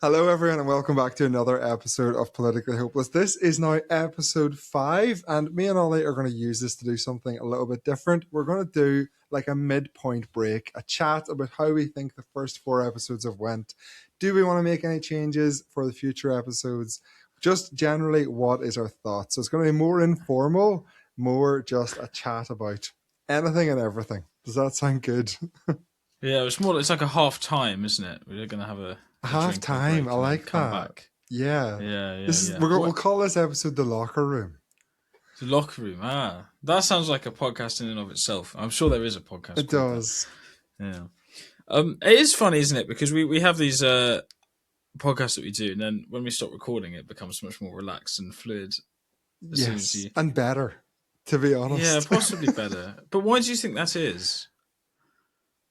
Hello, everyone, and welcome back to another episode of Politically Hopeless. This is now episode 5, and me and Ollie are going to use this to do something a little bit different. We're going to do like a midpoint break, a chat about how we think the first 4 episodes have went. Do we want to make any changes for the future episodes? Just generally, what is our thoughts? So it's going to be more informal, more just a chat about anything and everything. Does that sound good? Yeah, it's like a half time, isn't it? We're going to have a Half drink or a time. break I and then like come that. back. Yeah. Yeah. We'll call this episode The Locker Room. The locker room. That sounds like a podcast in and of itself. I'm sure there is a podcast. It does. That. Yeah. It is funny, isn't it? Because we have these podcasts that we do, and then when we stop recording, it becomes much more relaxed and fluid. Yes, and better, to be honest. Yeah, possibly better. But why do you think that is?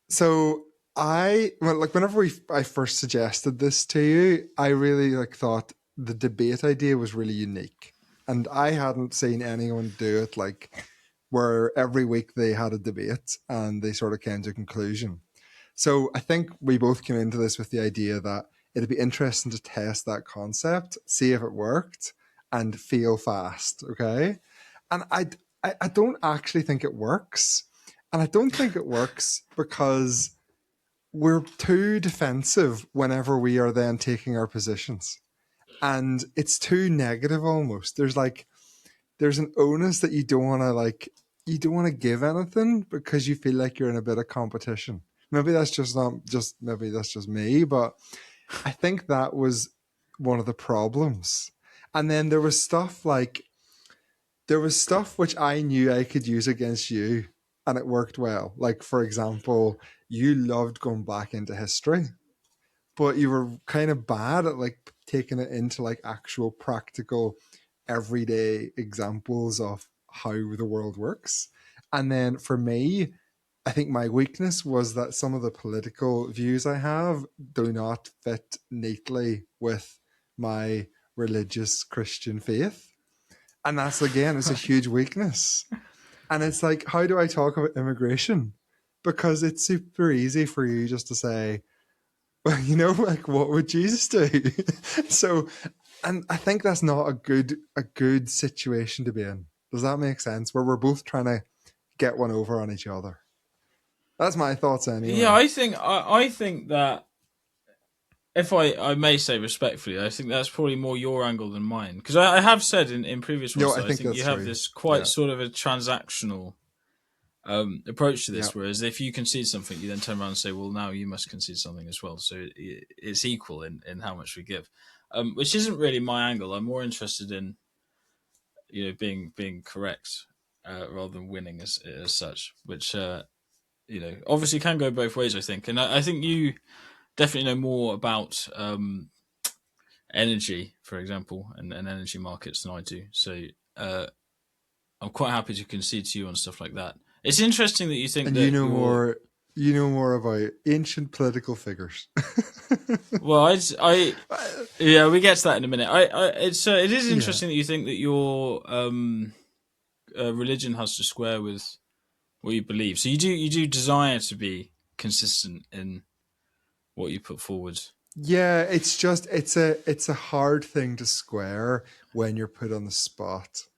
So whenever I first suggested this to you, I really thought the debate idea was really unique, and I hadn't seen anyone do it where every week they had a debate and they sort of came to a conclusion. So I think we both came into this with the idea that it'd be interesting to test that concept, see if it worked, and feel fast. Okay, and I don't actually think it works. And I don't think it works because we're too defensive whenever we are then taking our positions. And it's too negative almost. There's an onus that you don't want to give anything because you feel like you're in a bit of competition. Maybe that's just me, but I think that was one of the problems. And then there was stuff which I knew I could use against you, and it worked well. Like, for example, you loved going back into history, but you were kind of bad at taking it into actual practical everyday examples of how the world works. And then for me, I think my weakness was that some of the political views I have do not fit neatly with my religious Christian faith. And that's, again, it's a huge weakness. And it's like, how do I talk about immigration? Because it's super easy for you just to say, well, what would Jesus do? So, and I think that's not a good situation to be in. Does that make sense? Where we're both trying to get one over on each other. That's my thoughts anyway. Yeah, I think that if I may say respectfully, I think that's probably more your angle than mine. Because I have said in previous ones that I think you have this quite sort of a transactional approach to this, whereas if you concede something, you then turn around and say, well, now you must concede something as well. So it's equal in how much we give, which isn't really my angle. I'm more interested in being correct rather than winning as such, which obviously can go both ways, I think. And I think you definitely know more about energy, for example, and energy markets than I do. So I'm quite happy to concede to you on stuff like that. It's interesting that you think and that you know more about ancient political figures. Well, we get to that in a minute. It is interesting that you think that your religion has to square with what you believe. So you do desire to be consistent in what you put forward. Yeah, it's a hard thing to square when you're put on the spot.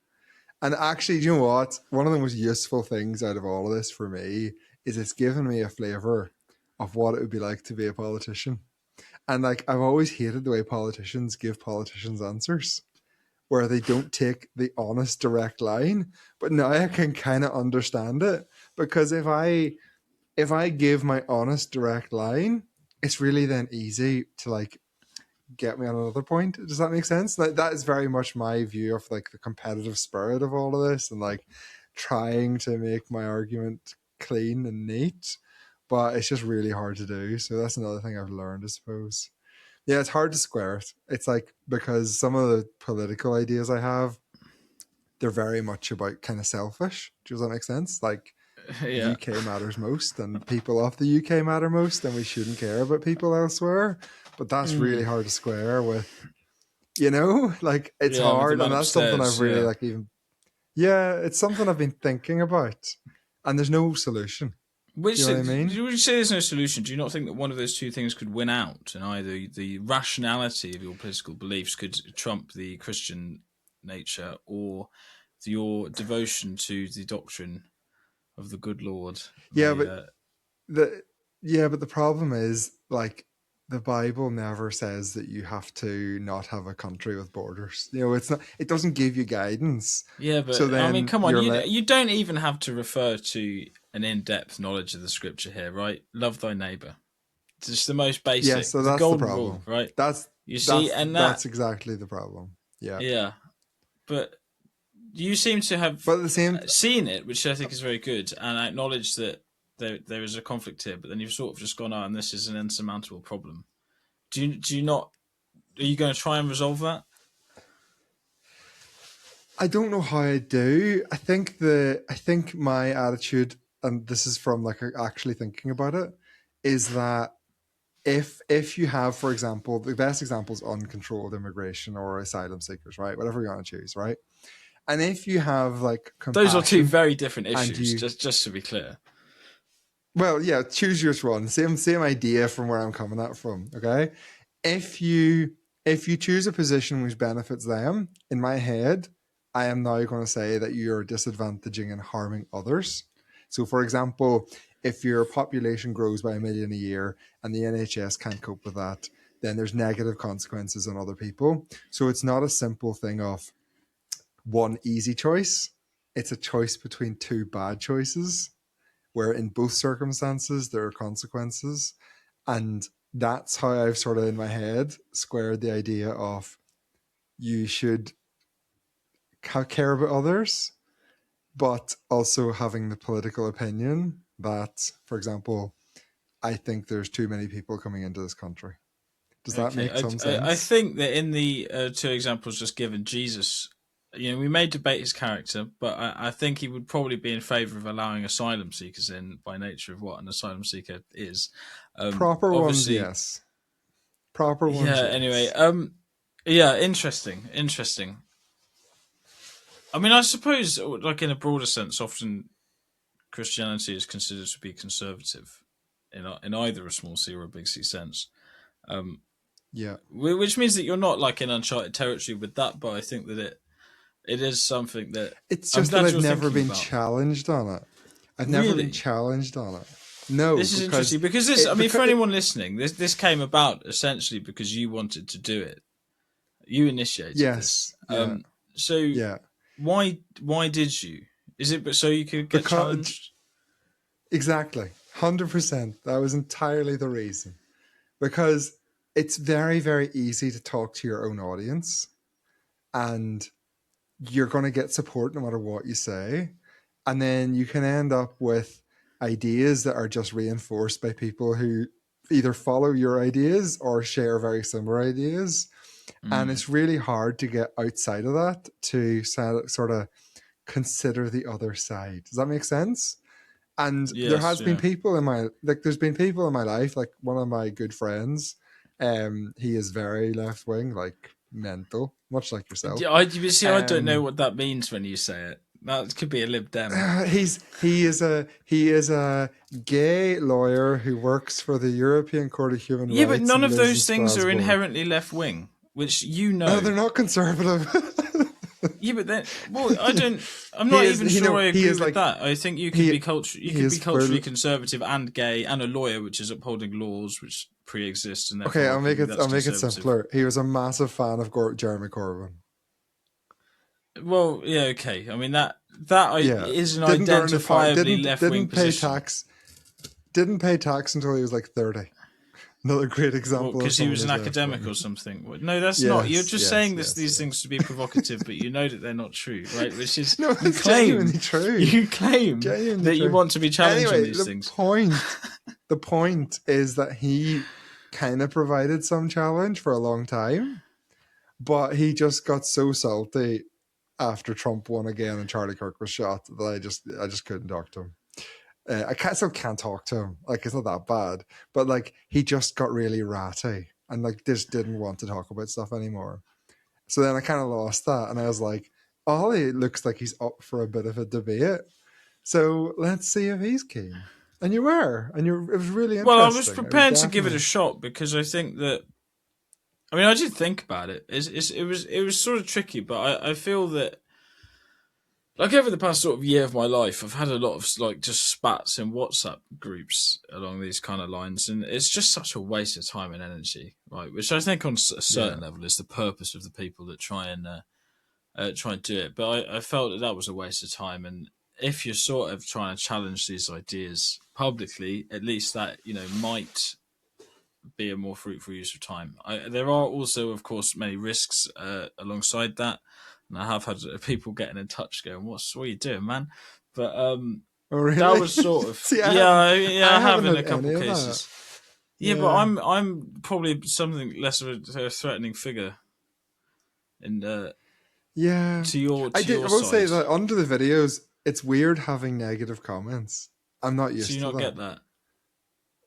And actually, you know what? One of the most useful things out of all of this for me is it's given me a flavor of what it would be like to be a politician. And I've always hated the way politicians give politicians answers, where they don't take the honest, direct line. But now I can kind of understand it, because if I give my honest, direct line, it's really then easy to get me on another point. Does that make sense? That is very much my view of the competitive spirit of all of this, and trying to make my argument clean and neat, but it's just really hard to do. So that's another thing I've learned, I suppose. Yeah, it's hard to square it. It's because some of the political ideas I have, they're very much about kind of selfish. Does that make sense? The UK matters most, and people off the UK matter most, and we shouldn't care about people elsewhere. But that's really hard to square with, it's hard, and that's something I've really it's something I've been thinking about, and there's no solution. Which, you know what I would mean? you say there's no solution? Do you not think that one of those two things could win out, and either the rationality of your political beliefs could trump the Christian nature, or your devotion to the doctrine of the good Lord Yeah, may? but the problem is, like, the Bible never says that you have to not have a country with borders. You know, it's not. It doesn't give you guidance. Yeah, So but I mean, then come on, you're you don't even have to refer to an in-depth knowledge of the scripture here, right? Love thy neighbor. It's just the most yeah. basic, So the that's the golden rule, problem. right? That's You see, that's and that, that's exactly the problem. Yeah. yeah. But you seem to have But at the same, seen it, which I think is very good, and acknowledge that there is a conflict here. But then you've sort of just gone, "Oh, and this is an insurmountable problem." Do you not? Are you going to try and resolve that? I don't know how I do. I think my attitude, and this is from like actually thinking about it, is that if you have, for example, the best example is uncontrolled immigration or asylum seekers, right? Whatever you want to choose, right? And if you have like Those are two compassion very different and issues. you, Just to be clear. well, yeah, choose your one. Same idea from where I'm coming at from. Okay, if you if you choose a position which benefits them, in my head, I am now going to say that you're disadvantaging and harming others. So, for example, if your population grows by 1 million a year and the NHS can't cope with that, then there's negative consequences on other people. So it's not a simple thing of one easy choice. It's a choice between two bad choices, where in both circumstances there are consequences. And that's how I've sort of in my head squared the idea of you should care about others, but also having the political opinion that, for example, I think there's too many people coming into this country. Does that Okay, make some I sense? think that in the two examples just given, Jesus, we may debate his character, but I think he would probably be in favour of allowing asylum seekers in by nature of what an asylum seeker is. Proper ones, Obviously, yes. Proper yeah. ones, Anyway, yes. yeah, interesting. I mean, I suppose, like in a broader sense, often Christianity is considered to be conservative in either a small C or a big C sense. Um, Yeah. which means that you're not like in uncharted territory with that, but I think that it is something that It's I'm just that glad I've you're never thinking been about. challenged on it. I've never been Really, challenged on it. No, this is because interesting because this. I it mean, for because it, anyone listening, this came about essentially because you wanted to do it. You initiated this. yes, yeah, So yeah. why did you? Is it so you could get Because challenged? exactly, 100%. That was entirely the reason. Because it's very, very easy to talk to your own audience, and you're going to get support no matter what you say. And then you can end up with ideas that are just reinforced by people who either follow your ideas or share very similar ideas. And Mm, it's really hard to get outside of that to sort of consider the other side. Does that make sense? And there yes, has been yeah. people in my there's been people in my life, like one of my good friends, he is very left wing, like mental, much like yourself. You see, I don't know Um what that means when you say it. That could be a Lib Dem. he is a gay lawyer who works for the European Court of Human Yeah, but Rights none and of lives in those things are Strasbourg. inherently left wing, which you Oh, know. they're not conservative. Yeah, but then, well, I don't. I'm he not is even he sure know I he agree is with like that. I think you could he be culture. You he could be is culturally full. conservative and gay and a lawyer, which is upholding laws which pre-exist, and Okay, therefore I can think that's I'll make it conservative. simpler. He was a massive fan of Jeremy Corbyn. Well, yeah, okay. I mean Yeah, is an didn't earn his hard, identifiably left wing position. didn't pay tax until he was like 30. Another great Well, example of because he someone was an who's left academic wing. or something. No, that's not. You're Yes, just yes, saying yes, these things yes. to be provocative, but you know that they're not true, right? Which is No, it's genuinely true. you claim Genuinely that you true. want to be challenged on Anyway, these things. the point is that he kind of provided some challenge for a long time, but he just got so salty after Trump won again and Charlie Kirk was shot that I just couldn't talk to him. Still can't talk to him. Like, it's not that bad, but like he just got really ratty and like just didn't want to talk about stuff anymore. So then I kind of lost that, and I was like, Ollie looks like he's up for a bit of a debate. So let's see if he's keen. And you were, and it was really Well, I was interesting. prepared to give it a shot because I think that. I mean, I did think about it. It was sort of tricky, but I feel that like over the past sort of year of my life, I've had a lot of like just spats in WhatsApp groups along these kind of lines, and it's just such a waste of time and energy, right? Which I think on a certain level is the purpose of the people that try and do it. But I felt that that was a waste of time, and if you're sort of trying to challenge these ideas publicly, at least that might be a more fruitful use of time. There are also, of course, many risks alongside that, and I have had people getting in touch going, what are you doing, man?" But Oh, really? that was sort of See, I have in had a couple any of cases. that. Yeah, but I'm probably something less of a threatening figure in Yeah. to your I will say side. that under the videos, it's weird having negative comments. I'm not So you used to not that. get that?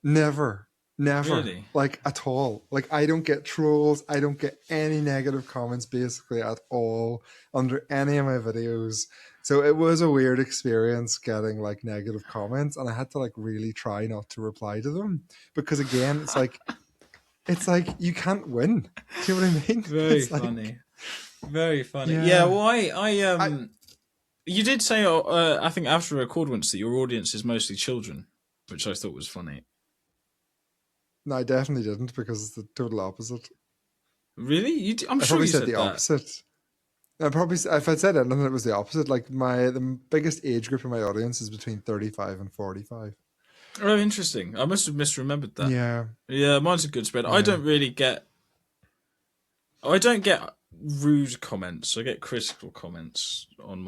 Never. Never. Really? Like at all. Like I don't get trolls. I don't get any negative comments basically at all under any of my videos. So it was a weird experience getting like negative comments, and I had to like really try not to reply to them because again, it's like you can't win. Do you know what I mean? Very It's funny. like Very funny. Yeah. yeah. Well, I you did say, I think after a record once, that your audience is mostly children, which I thought was funny. No, I definitely didn't because it's the total opposite. Really? I'm I sure probably you said said the that. opposite. I probably if I'd said anything, it was the opposite. Like the biggest age group in my audience is between 35 and 45. Oh, interesting. I must have misremembered that. Yeah, Yeah, mine's a good spread. yeah, I don't get rude comments. I get critical comments on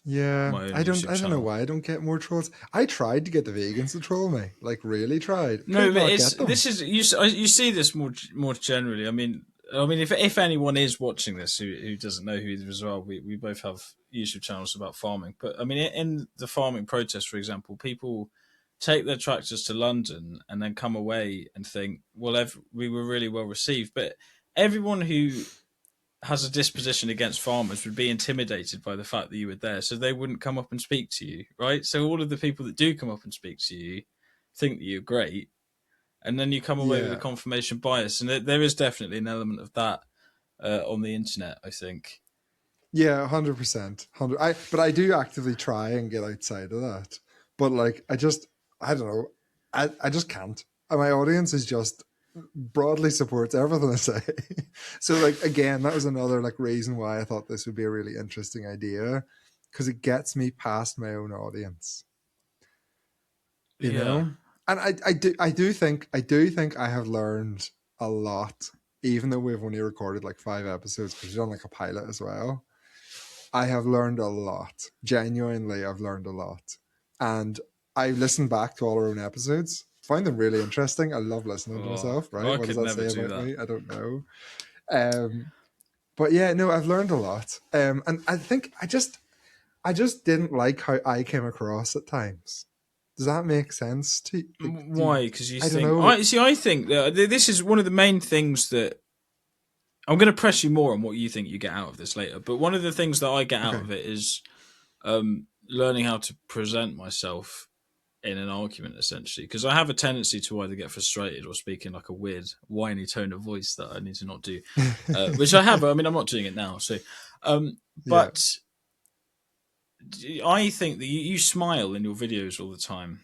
yeah. my own I YouTube don't know channel. why I don't get more trolls. I tried to get the vegans to troll me, like really tried. No, Could but not it's get them. this is you see this more generally. I mean, if anyone is watching this who doesn't know who either as well, we both have YouTube channels about farming. But I mean, in the farming protest, for example, people take their tractors to London and then come away and think, well, we were really well received. But everyone who has a disposition against farmers would be intimidated by the fact that you were there, so they wouldn't come up and speak to you, right? So all of the people that do come up and speak to you think that you're great, and then you come away with a Yeah, confirmation bias, and there is definitely an element of that on the internet, I think. yeah, 100%. But I do actively try and get outside of that. But like I don't know. I just can't. And my audience is just broadly supports everything I say. So like again, that was another like reason why I thought this would be a really interesting idea, because it gets me past my own audience. You Yeah. know? And I do think I have learned a lot, even though we've only recorded like 5 episodes, because we've done like a pilot as well. I have learned a lot. Genuinely, I've learned a lot. And I listened back to all our own episodes, find them really interesting. I love listening to Oh, myself, right? I What does could that never say do about that. me? I don't know. Um, but yeah, no, I've learned a lot. And I think I just didn't like how I came across at times. Does that make sense to like, Why? Because you I don't think know. I think that this is one of the main things that I'm going to press you more on what you think you get out of this later. But one of the things that I get out Okay. of it is learning how to present myself in an argument, essentially, because I have a tendency to either get frustrated or speak in like a weird whiny tone of voice that I need to not do, which I have. I mean, I'm not doing it now. So, Yeah. but I think that you smile in your videos all the time.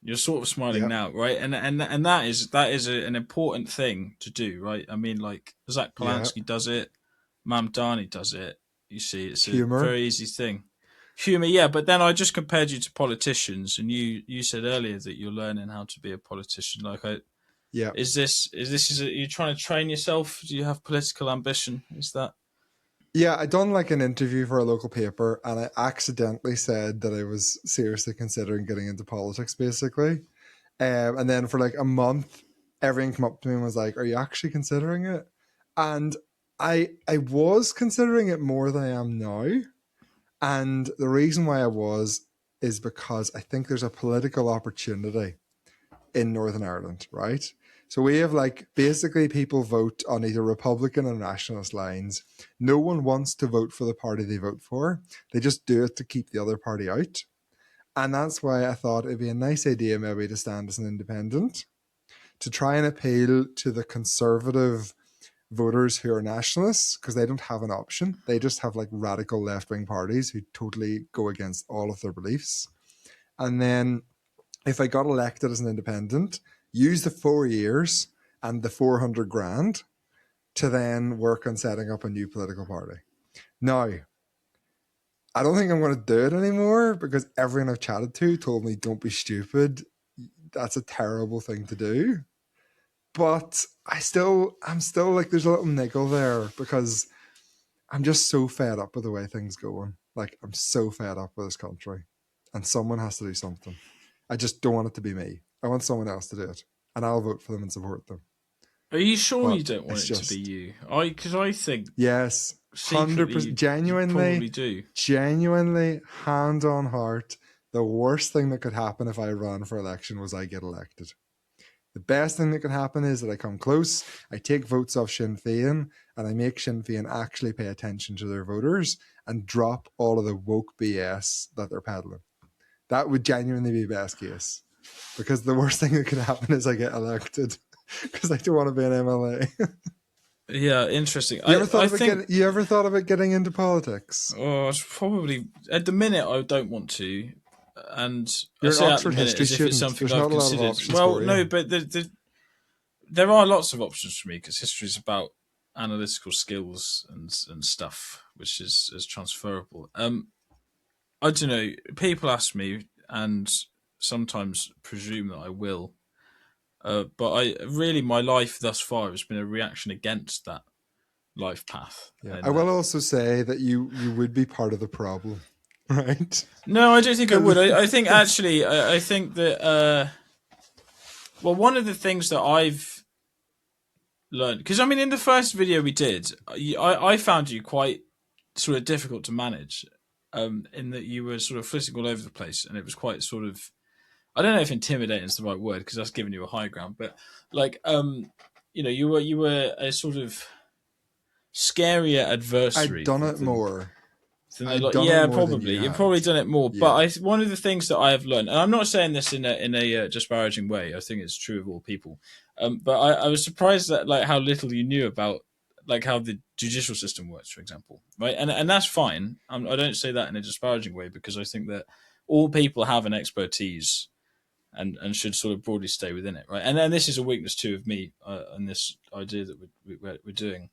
You're sort of smiling Yeah. now, right? And that is an important thing to do, right? I mean, like Zach Yeah. Polanski does it, Mamdani does it. You see, it's a Humor. very easy thing. Humor, yeah, but then I just compared you to politicians, and you said earlier that you're learning how to be a politician. Like, Yeah. are you trying to train yourself? Do you have political ambition? Is that Yeah, I done like an interview for a local paper, and I accidentally said that I was seriously considering getting into politics, basically. And then for like a month, everyone came up to me and was like, "Are you actually considering it?" And I was considering it more than I am now. And the reason why I was is because I think there's a political opportunity in Northern Ireland, right? So we have like basically people vote on either Republican or nationalist lines. No one wants to vote for the party they vote for. They just do it to keep the other party out. And that's why I thought it'd be a nice idea maybe to stand as an independent, to try and appeal to the conservative voters who are nationalists, because they don't have an option. They just have like radical left-wing parties who totally go against all of their beliefs. And then if I got elected as an independent, use the 4 years and the 400 grand to then work on setting up a new political party. Now, I don't think I'm going to do it anymore because everyone I've chatted to told me, don't be stupid. That's a terrible thing to do. But I'm still like, there's a little niggle there because I'm just so fed up with the way things going. Like, I'm so fed up with this country, and someone has to do something. I just don't want it to be me. I want someone else to do it, and I'll vote for them and support them. Are you sure But you don't want it just, to be you? Because I think yes, 100%, genuinely do. Genuinely, hand on heart, the worst thing that could happen if I ran for election was I get elected. The best thing that could happen is that I come close, I take votes off Sinn Féin, and I make Sinn Féin actually pay attention to their voters and drop all of the woke BS that they're peddling. That would genuinely be best case. Because the worst thing that could happen is I get elected. Because I don't want to be an MLA. Yeah, interesting. You ever thought about getting into politics? Oh, it's probably at the minute I don't want to, and you're I say an Oxford history as if it's something There's I've considered. Well, no, but there are lots of options for me because history is about analytical skills and stuff, which is transferable. I don't know. People ask me, and sometimes presume that I will. But my life thus far has been a reaction against that life path. Yeah, I will also say that you would be part of the problem, right? No, I don't think I would. I think actually, I think that. Well, one of the things that I've learned, because I mean, in the first video we did, I found you quite sort of difficult to manage, in that you were sort of flitting all over the place, and it was quite sort of. I don't know if intimidating is the right word because that's giving you a high ground, but like, you were a sort of scarier adversary. I'd done it more. Yeah, probably. You've probably done it more. Yeah. But one of the things that I have learned, and I'm not saying this in a disparaging way. I think it's true of all people. But I was surprised at like how little you knew about like how the judicial system works, for example, right? And that's fine. I don't say that in a disparaging way because I think that all people have an expertise and should sort of broadly stay within it, right? And then this is a weakness too of me and this idea that we're doing.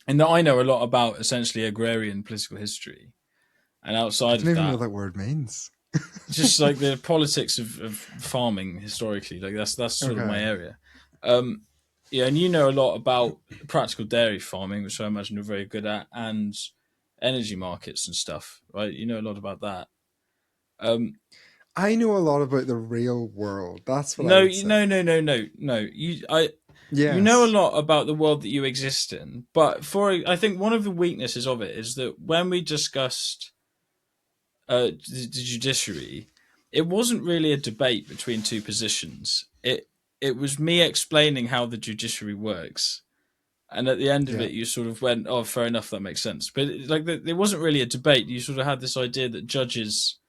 And that I know a lot about essentially agrarian political history, and outside of that, I don't even know what that word means. Just like the politics of farming historically, like that's sort of my area. Yeah, and you know a lot about practical dairy farming, which I imagine you're very good at, and energy markets and stuff, right? You know a lot about that. I know a lot about the real world. That's what I would say. No. You know a lot about the world that you exist in, but I think one of the weaknesses of it is that when we discussed the judiciary, it wasn't really a debate between two positions. It was me explaining how the judiciary works, and at the end of it, you sort of went, "Oh, fair enough, that makes sense." But it wasn't really a debate. You sort of had this idea that judges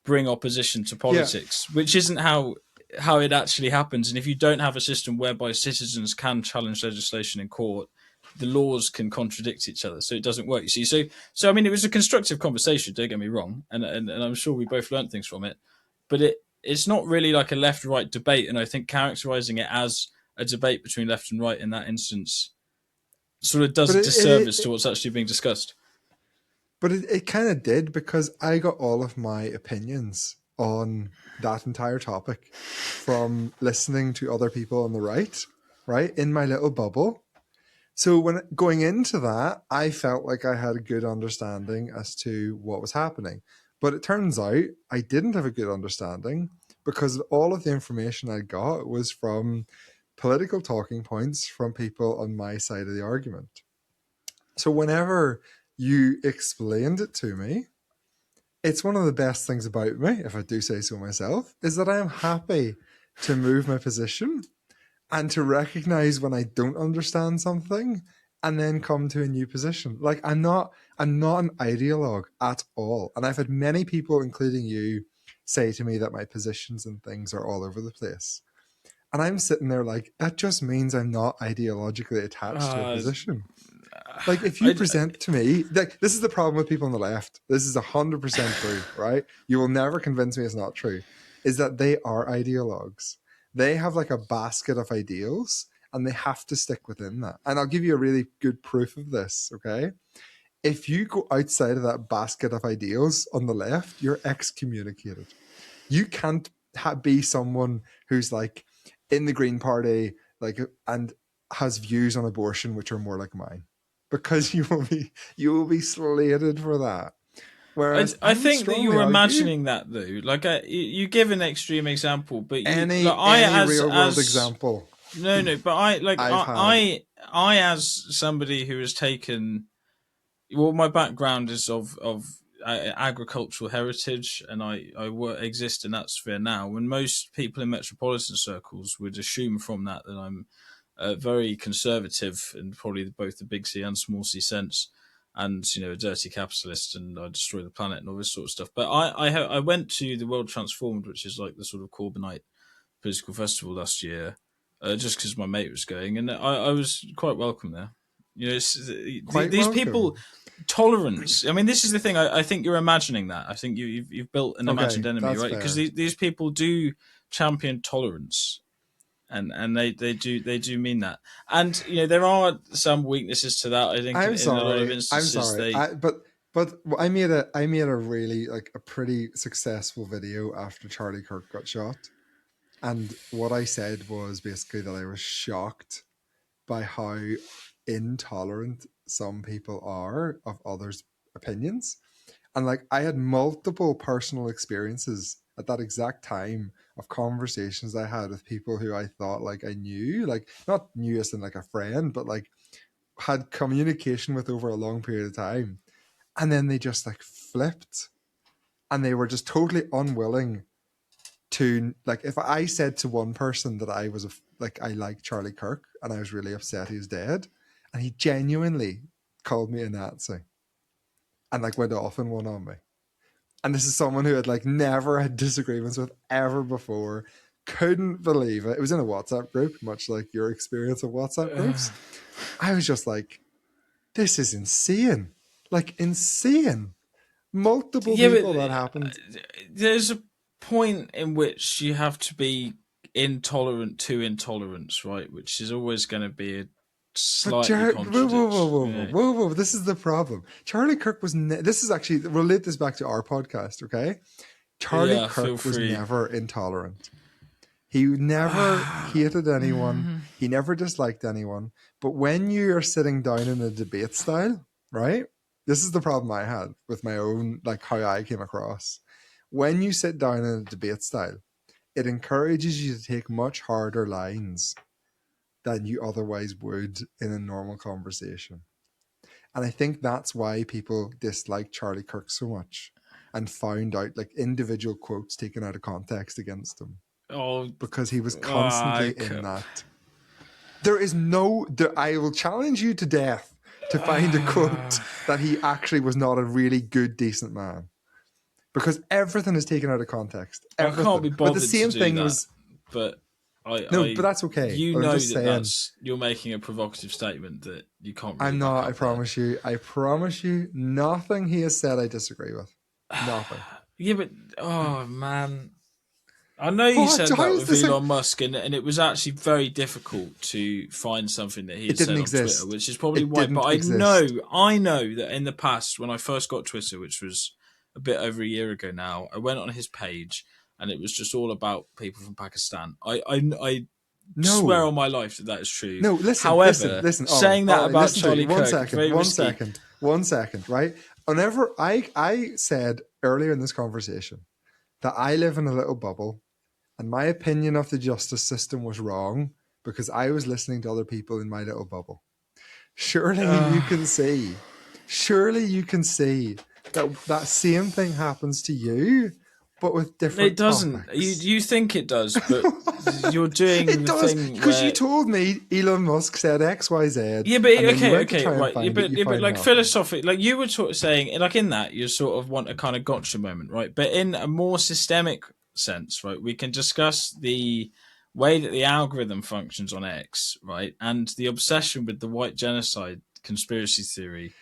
bring opposition to politics, which isn't how it actually happens. And if you don't have a system whereby citizens can challenge legislation in court, the laws can contradict each other, so it doesn't work. You see, so I mean, it was a constructive conversation. Don't get me wrong, and I'm sure we both learned things from it. But it's not really like a left-right debate, and I think characterizing it as a debate between left and right in that instance sort of does a disservice to what's actually being discussed. But it kind of did, because I got all of my opinions on that entire topic from listening to other people on the right, in my little bubble. So when going into that, I felt like I had a good understanding as to what was happening. But it turns out I didn't have a good understanding, because all of the information I got was from political talking points from people on my side of the argument. So whenever you explained it to me, it's one of the best things about me, if I do say so myself, is that I am happy to move my position and to recognize when I don't understand something and then come to a new position. Like, I'm not an ideologue at all. And I've had many people, including you, say to me that my positions and things are all over the place. And I'm sitting there like, that just means I'm not ideologically attached to a position. Like, if you present to me, like, this is the problem with people on the left. This is 100% true, right? You will never convince me it's not true. Is that they are ideologues. They have like a basket of ideals and they have to stick within that. And I'll give you a really good proof of this, okay? If you go outside of that basket of ideals on the left, you're excommunicated. You can't be someone who's like in the Green Party, like, and has views on abortion which are more like mine, because you will be slated for that. Whereas I think that you're imagining that though. Like you give an extreme example, but any real world example. No, but I as somebody who has taken, well, my background is of agricultural heritage, and I exist in that sphere now. When most people in metropolitan circles would assume from that I'm very conservative in probably both the big C and small c sense, and a dirty capitalist, and I destroy the planet and all this sort of stuff. But I went to the World Transformed, which is like the sort of Corbynite political festival last year, just because my mate was going, and I was quite welcome there. These people, tolerance. I mean, this is the thing. I think you're imagining that. I think you've built an imagined enemy, right? Because these people do champion tolerance. And they do mean that, and there are some weaknesses to that. I think in a lot of instances. I'm sorry, but I made a really like a pretty successful video after Charlie Kirk got shot, and what I said was basically that I was shocked by how intolerant some people are of others' opinions, and like I had multiple personal experiences at that exact time of conversations I had with people who I thought like I knew, like not knew as in like a friend, but like had communication with over a long period of time. And then they just like flipped and they were just totally unwilling to, like, if I said to one person that I was I like Charlie Kirk and I was really upset he's dead, and he genuinely called me a Nazi and like went off in one on me. And this is someone who had like never had disagreements with ever before. Couldn't believe it. It was in a WhatsApp group, much like your experience of WhatsApp groups. I was just like, this is insane. Like insane. Multiple people that happened. There's a point in which you have to be intolerant to intolerance, right? Which is always going to be a slightly whoa. This is the problem. Charlie Kirk was this is actually, relate this back to our podcast, okay? Charlie Kirk was never intolerant. He never hated anyone. He never disliked anyone. But when you are sitting down in a debate style, right? This is the problem I had with my own, like how I came across. When you sit down in a debate style, it encourages you to take much harder lines than you otherwise would in a normal conversation. And I think that's why people dislike Charlie Kirk so much and found out like individual quotes taken out of context against him. Oh, because he was constantly in that. There is I will challenge you to death to find a quote that he actually was not a really good, decent man. Because everything is taken out of context. Everything. I can't be bothered but the same to do thing that, was. But but that's okay. You know that's you're making a provocative statement that you can't. Really I'm not. I promise you. I promise you. Nothing he has said I disagree with. Nothing. Yeah, but oh man, I know you said that with Elon Musk, and it was actually very difficult to find something that he had said on Twitter, which is probably why. But I know that in the past, when I first got Twitter, which was a bit over a year ago now, I went on his page, and it was just all about people from Pakistan. I swear on my life that is true. No, listen. However, listen. Saying that about Charlie Kirk, one second, right? Whenever I said earlier in this conversation that I live in a little bubble and my opinion of the justice system was wrong because I was listening to other people in my little bubble. Surely you can see that same thing happens to you but with It different doesn't. topics. You think it does, but you're doing it the does, thing because where you told me Elon Musk said X, Y, Z, yeah, but and then you went to okay, try and right. find it. You But find like nothing. philosophic, like you were sort of saying, like in that you sort of want a kind of gotcha moment, right? But in a more systemic sense, right, we can discuss the way that the algorithm functions on X, right, and the obsession with the white genocide conspiracy theory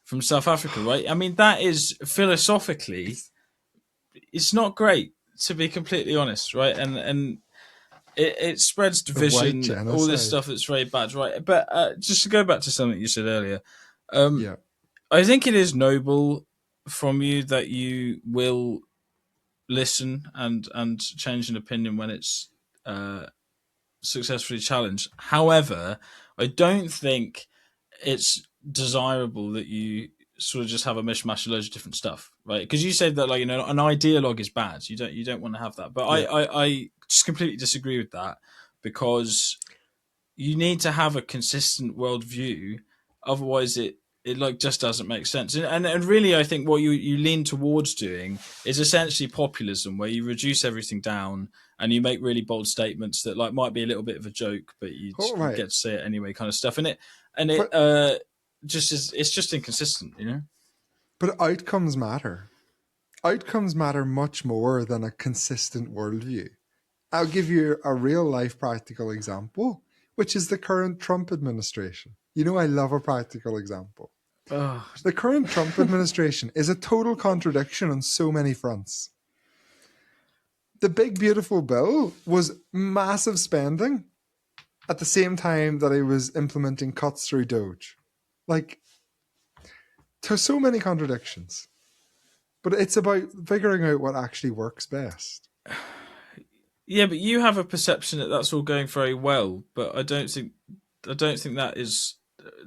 from South Africa, right? I mean, that is philosophically, It's it's not great, to be completely honest, right? And it spreads the white division, all this genocide. stuff that's very bad, right? But just to go back to something you said earlier, um, Yeah. I think it is noble from you that you will listen and change an opinion when it's uh, successfully challenged. However, I don't think it's desirable that you sort of just have a mishmash of loads of different stuff, right? Because you said that, like, you know, an ideologue is bad. You don't want to have that. But Yeah. I just completely disagree with that, because you need to have a consistent worldview. Otherwise, it like just doesn't make sense. And really, I think what you lean towards doing is essentially populism, where you reduce everything down and you make really bold statements that like might be a little bit of a joke, but All you right. get to say it anyway, kind of stuff. And it But just is, it's just inconsistent, you know. but outcomes matter. Outcomes matter much more than a consistent worldview. I'll give you a real life practical example, which is the current Trump administration. You know, I love a practical example. Oh. The current Trump administration is a total contradiction on so many fronts. The big, beautiful bill was massive spending at the same time that it was implementing cuts through Doge. Like, there's so many contradictions. But it's about figuring out what actually works best. Yeah, but you have a perception that that's all going very well, but I don't think that is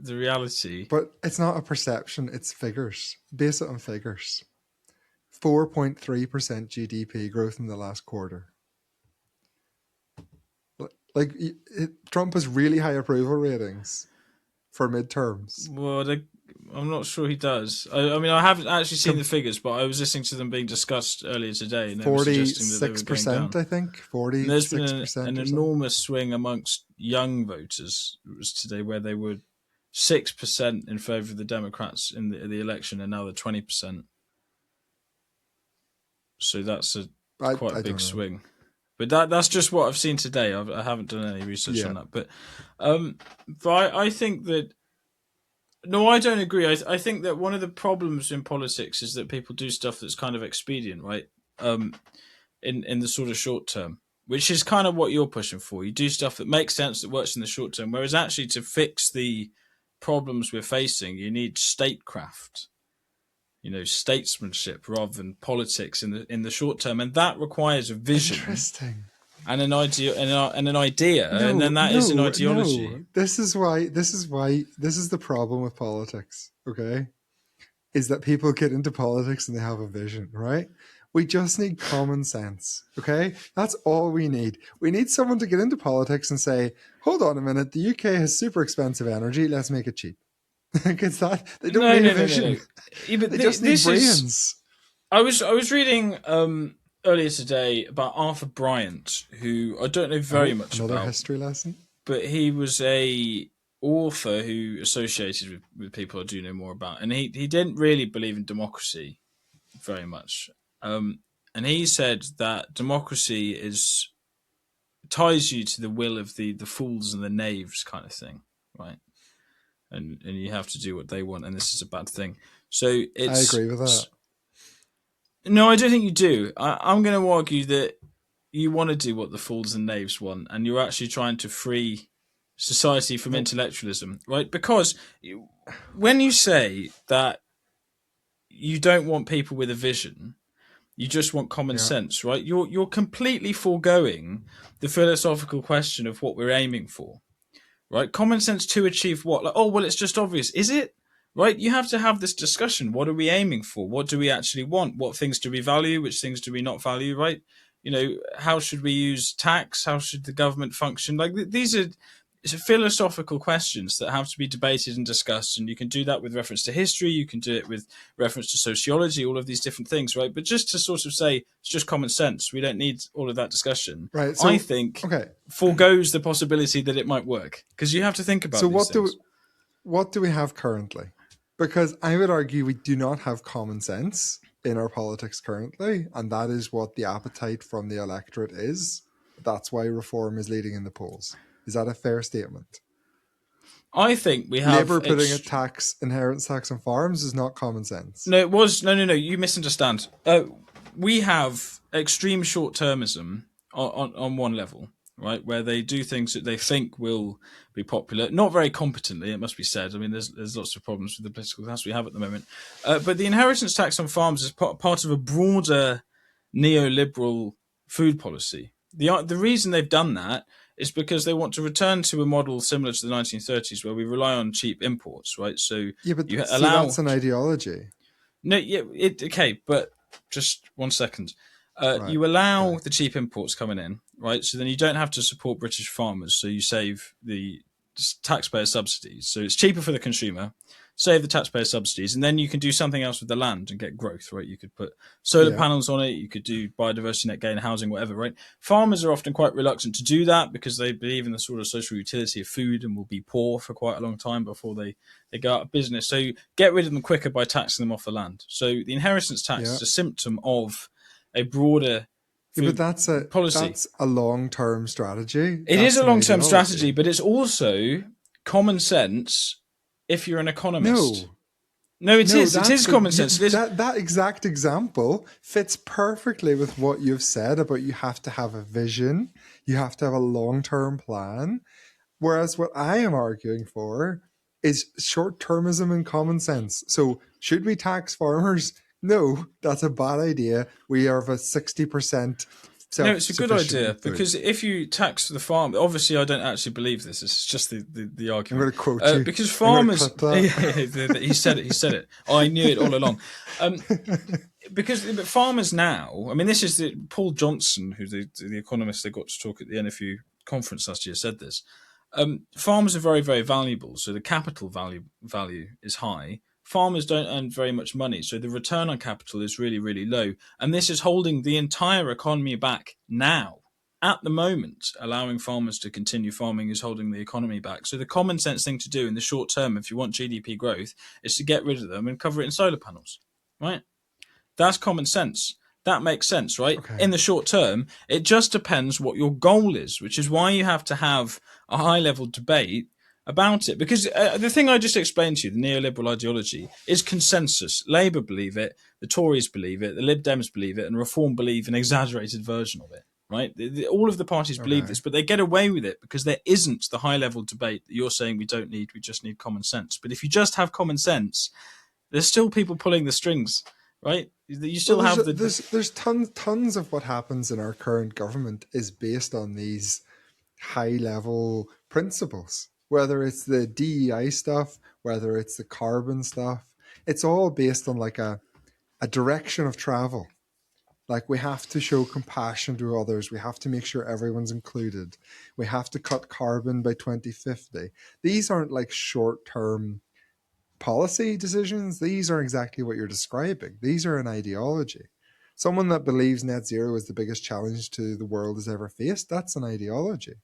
the reality. But it's not a perception, it's figures. Base it on figures. 4.3% GDP growth in the last quarter. Like, Trump has really high approval ratings for midterms. Well, I'm not sure he does. I mean, I haven't actually seen the figures, but I was listening to them being discussed earlier today, and they were suggesting that they were going 46%, down. I think. And there's been 46% an or something. enormous swing amongst young voters. It was today where they were 6% in favour of the Democrats in the election, and now they're 20%. So that's quite a I big don't know. swing. But that's just what I've seen today. I haven't done any research on that. But I think that, no, I don't agree. I think that one of the problems in politics is that people do stuff that's kind of expedient, right? In the sort of short term, which is kind of what you're pushing for. You do stuff that makes sense, that works in the short term, whereas actually to fix the problems we're facing, you need statecraft, you know, statesmanship rather than politics in the short term, and that requires a vision. Interesting. And an idea, and an idea, no, and then that is an ideology. No. This is the problem with politics, okay? Is that people get into politics and they have a vision, right? We just need common sense, okay? That's all we need. We need someone to get into politics and say, hold on a minute, the UK has super expensive energy, let's make it cheap. It's that they don't need a vision. Yeah, but they just need brains. I was reading earlier today about Arthur Bryant, who I don't know very much another about. History lesson. But he was a author who associated with people I do know more about, and he didn't really believe in democracy very much. And he said that democracy ties you to the will of the fools and the knaves kind of thing, right? And you have to do what they want, and this is a bad thing. So it's. I agree with that. No, I don't think you do. I'm going to argue that you want to do what the fools and knaves want, and you're actually trying to free society from intellectualism, right? Because when you say that you don't want people with a vision, you just want common sense, right? You're completely foregoing the philosophical question of what we're aiming for, right? Common sense to achieve what? Like, oh, well, it's just obvious. Is it? Right? You have to have this discussion. What are we aiming for? What do we actually want? What things do we value? Which things do we not value? Right? You know, how should we use tax? How should the government function? Like, these are philosophical questions that have to be debated and discussed, and you can do that with reference to history, you can do it with reference to sociology, all of these different things, right? But just to sort of say it's just common sense, we don't need all of that discussion, right? I So think okay, foregoes the possibility that it might work, because you have to think about so these things. what do we have currently? Because I would argue we do not have common sense in our politics currently, and that is what the appetite from the electorate is. That's why reform is leading in the polls. Is that a fair statement? I think we have Labour putting a inheritance tax on farms is not common sense. No, it was no. You misunderstand. We have extreme short-termism on one level, right, where they do things that they think will be popular, not very competently, it must be said. I mean, there's lots of problems with the political class we have at the moment, but the inheritance tax on farms is part of a broader neoliberal food policy. The reason they've done that is because they want to return to a model similar to the 1930s, where we rely on cheap imports, right? So Yeah, but you see, allow that's an ideology. no, yeah, okay, but just 1 second. Right. You allow Okay. the cheap imports coming in, right? So then you don't have to support British farmers, so you save the taxpayer subsidies. So it's cheaper for the consumer, save the taxpayer subsidies, and then you can do something else with the land and get growth, right? You could put solar Yeah. panels on it, you could do biodiversity net gain, housing, whatever, right? Farmers are often quite reluctant to do that because they believe in the sort of social utility of food and will be poor for quite a long time before they go out of business. So get rid of them quicker by taxing them off the land. So the inheritance tax Yeah. is a symptom of a broader Yeah, but food policy. that's a long-term strategy. It is That's a an long-term strategy, ideology. but it's also common sense if you're an economist. No. No, it No, is. It that's is common sense. It is. that exact example fits perfectly with what you've said about you have to have a vision, you have to have a long-term plan. Whereas what I am arguing for is short-termism and common sense. So should we tax farmers? No, that's a bad idea. We have a 60% No, it's a good self-sufficient in idea food. because if you tax the farm, obviously I don't actually believe this. This is just the I'm argument. going to quote you. Because I'm going to farmers, clip that. he said it. He said it. I knew it all along. Because farmers now, I mean, this is Paul Johnson, who's the economist they got to talk at the NFU conference last year, said this. Farmers are very, very valuable, so the capital value is high. Farmers don't earn very much money, so the return on capital is really, really low. And this is holding the entire economy back now. At the moment, allowing farmers to continue farming is holding the economy back. So the common sense thing to do in the short term, if you want GDP growth, is to get rid of them and cover it in solar panels, right? That's common sense. That makes sense, right? Okay. In the short term, it just depends what your goal is, which is why you have to have a high level debate about it. Because the thing I just explained to you, the neoliberal ideology, is consensus. Labour believe it, the Tories believe it, the Lib Dems believe it, and Reform believe an exaggerated version of it. Right? All of the parties believe this, but they get away with it because there isn't the high level debate that you're saying we don't need, we just need common sense. But if you just have common sense, there's still people pulling the strings, right? You still Well, have there's tons of what happens in our current government is based on these high level principles. Whether it's the DEI stuff, whether it's the carbon stuff, it's all based on like a direction of travel. Like we have to show compassion to others. We have to make sure everyone's included. We have to cut carbon by 2050. These aren't like short term policy decisions. These are exactly what you're describing. These are an ideology. Someone that believes net zero is the biggest challenge to the world has ever faced, that's an ideology.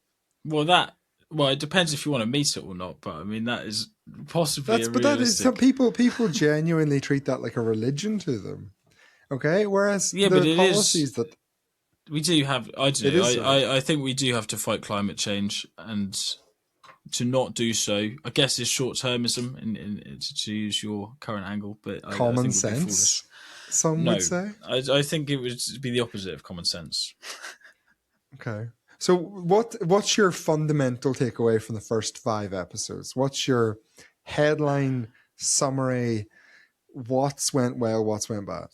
well, it depends if you want to meet it or not. But I mean, that is possibly a That is some realistic. people genuinely treat that like a religion to them. Okay, whereas Yeah, but the it is. policies that We do have. I don't it know. is a I think we do have to fight climate change, and to not do so, I guess, is short termism. To use your current angle, but I common think would be foolish. sense, some would No, say. I think it would be the opposite of common sense. Okay. So what's your fundamental takeaway from the first 5 episodes? What's your headline summary? What's went well, what's went bad?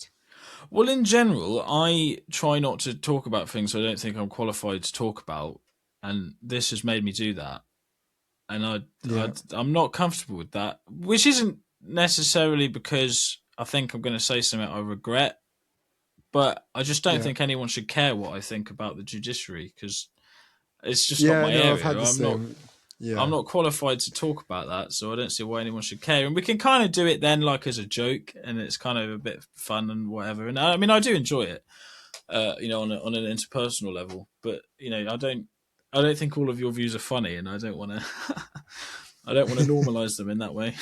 Well, in general, I try not to talk about things I don't think I'm qualified to talk about, and this has made me do that. And Yeah. I'm not comfortable with that, which isn't necessarily because I think I'm going to say something I regret, but I just don't Yeah. think anyone should care what I think about the judiciary because it's just not Yeah, my no, I've area. had the I'm not. same. I'm not qualified to talk about that, so I don't see why anyone should care. And we can kind of do it then, like as a joke, and it's kind of a bit fun and whatever. And I mean, I do enjoy it, on an interpersonal level. But I don't think all of your views are funny, and I don't want to, I don't want to normalize them in that way.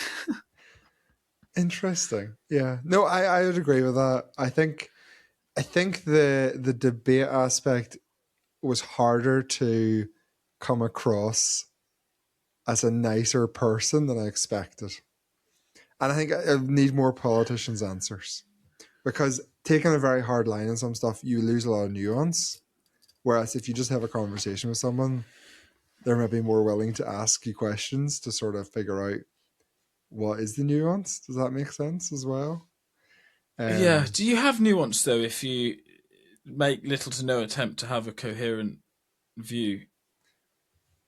Interesting. Yeah. No, I would agree with that. I think the debate aspect was harder to come across as a nicer person than I expected. And I think I need more politicians' answers, because taking a very hard line on some stuff, you lose a lot of nuance. Whereas if you just have a conversation with someone, they're maybe more willing to ask you questions to sort of figure out what is the nuance. Does that make sense as well? Yeah. Do you have nuance though if you make little to no attempt to have a coherent view?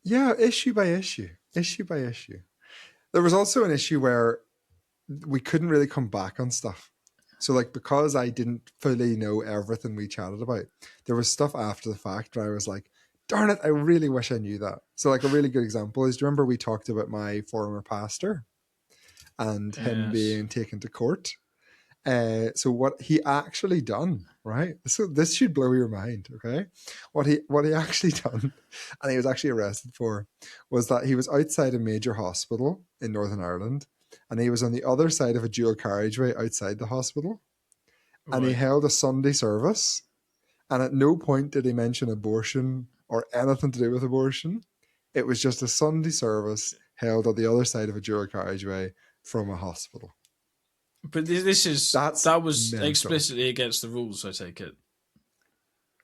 Yeah, issue by issue. There was also an issue where we couldn't really come back on stuff. So, like, because I didn't fully know everything we chatted about, there was stuff after the fact where I was like, darn it, I really wish I knew that. So, like, a really good example is, do you remember we talked about my former pastor and him being taken to court? So what he actually done, right? So this should blow your mind, okay? What he actually done, and he was actually arrested for, was that he was outside a major hospital in Northern Ireland, and he was on the other side of a dual carriageway outside the hospital, and he held a Sunday service, and at no point did he mention abortion or anything to do with abortion. It was just a Sunday service held on the other side of a dual carriageway from a hospital. But that was mental. Explicitly against the rules, I take it.